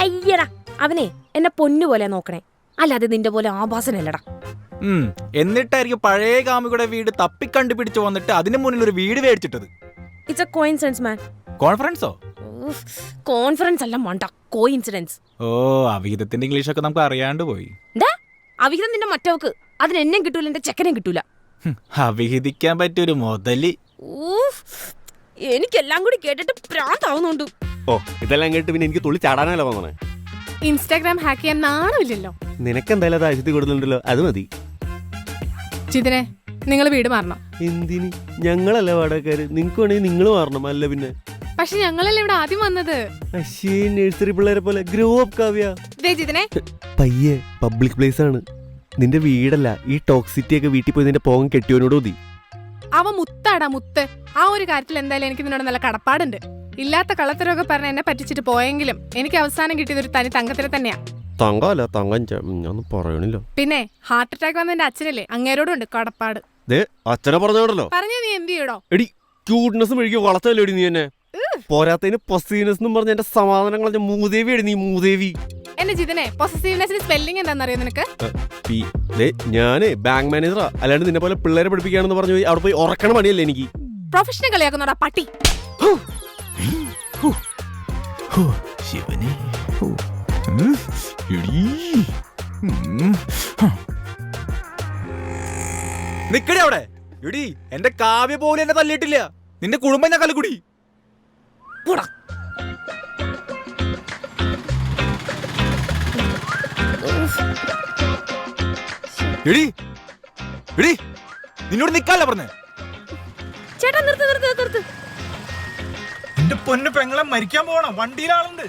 അയ്യടാ, അവനെ എന്നെ പൊന്നു പോലെ നോക്കണേ, അല്ലാതെ നിന്റെ പോലെ ആഭാസനല്ലടാ. എന്നിട്ടായിരിക്കും പഴയ കാമുകിയുടെ വീട് തപ്പിക്കണ്ടുപിടിച്ച് വന്നിട്ട് അതിന് മുന്നിൽ ഒരു വീട് മേടിച്ചിട്ടത്. It's a coincidence man. കോൺഫറൻസോ? കോൺഫറൻസ് അല്ല മണ്ട, കോയിൻസിഡൻസ്. ഓ, അവിഹിതത്തിന്റെ ഇംഗ്ലീഷൊക്കെ നമുക്ക് അറിയാണ്ട് പോയി. അവിഹിതം നിന്റെ മറ്റവക്ക്, അതിന് എന്നെ കിട്ടൂല, എന്റെ ചെക്കനെ കിട്ടൂല. അവിഹിതിക്കാൻ പറ്റിയൊരു മുതല്. എനിക്കെല്ലാം കൂടി കേട്ടിട്ട് പ്രാന്താവുന്നുണ്ട്. ഓ, ഇതെല്ലാം കേട്ട് പിന്നെ എനിക്ക് തുള്ളി ചാടാനല്ല തോന്നണേ. ഇൻസ്റ്റാഗ്രാം ഹാക്ക് ചെയ്യാൻ നാണമില്ലല്ലോ. നിനക്കെന്തായാലും അത് ആഴ്ചത്തിൽ കൊടുക്കുന്നുണ്ടല്ലോ, അത് മതി. ജിതിനെ, നിങ്ങൾ വീട് മാറണം. എന്തിന്? ഞങ്ങളല്ല വാടകക്കാര്, നിങ്ങക്ക് വേണമെങ്കിൽ നിങ്ങൾ മാറണം. അല്ല പിന്നെ? പക്ഷെ ഞങ്ങളല്ലേ ഇവിടെ ആദ്യം വന്നത്. അശ്ശേ, നഴ്സറി പിള്ളേരെ പോലെ ഗ്രോ അപ്പ് കാവ്യ. ജിതിനെ, പയ്യെ, പബ്ലിക് പ്ലേസ് ആണ്. നിന്റെ വീടല്ല. ഈ ടോക്സിറ്റി ഒക്കെ വീട്ടിൽ പോയി നിന്റെ പോകം കെട്ടിയോനോട് മതി. അവ മുത്താടാ മുത്ത്. ആ ഒരു കാര്യത്തിൽ എന്തായാലും എനിക്ക് നിന്നോട് നല്ല കടപ്പാടുണ്ട്. ഇല്ലാത്ത കള്ളത്തരമൊക്കെ പറഞ്ഞ് എന്നെ പറ്റിച്ചിട്ട് പോയെങ്കിലും എനിക്ക് അവസാനം കിട്ടിയത് ഒരു തനി തങ്കത്തിന് തന്നെയാ. തങ്കല്ല, തങ്കം. ഞാൻ പറയണില്ലോ. പിന്നെ ഹാർട്ട് അറ്റാക്ക് വന്ന എന്റെ അച്ഛനല്ലേ, അങ്ങേരോടും ഉണ്ട് കടപ്പാട്. അച്ഛനെ പറഞ്ഞോടല്ലോ. പറഞ്ഞ നീ എന്ത് ചെയ്യടോ? എടി, ക്യൂട്ട്നെസ് മെഴുകി വളർത്തല്ലോ നീ എന്നെ. പോരാത്തതിന് പൊസീവ്നെസ് എന്നും പറഞ്ഞ എന്റെ സമാധാനം കളഞ്ഞ മൂദേവി എടി നീ, മൂദേവി. എന്റെ ജിതിനെ, പൊസസീവ്നെസിന്റെ സ്പെല്ലിംഗ് എന്താണെന്നറിയോ നിനക്ക്? ഞാന് ബാങ്ക് മാനേജറാ, അല്ലാണ്ട് നിന്നെ പോലെ പിള്ളേരെ പഠിപ്പിക്കാണെന്ന് പറഞ്ഞു പോയി അവിടെ പോയി ഉറക്കണ പണിയല്ലേ എനിക്ക്. പ്രൊഫഷണൽ കളിയാക്കുന്നോടാ പട്ടി. നിക്കടി അവിടെ. എടി, എന്റെ കാവ്യ പോലും എന്നെ തല്ലിയിട്ടില്ല. നിന്റെ കുടുംബം ഞാൻ കലക്കുടി. എടി എടി, നിന്നോട് നിക്കാല്ല പറഞ്ഞേ. ചേട്ടാ നിർത്ത് നിർത്ത് നിർത്ത്. എന്റെ പൊന്നു പെങ്ങളെ മരിക്കാൻ പോകണം, വണ്ടിയിലാളുണ്ട്.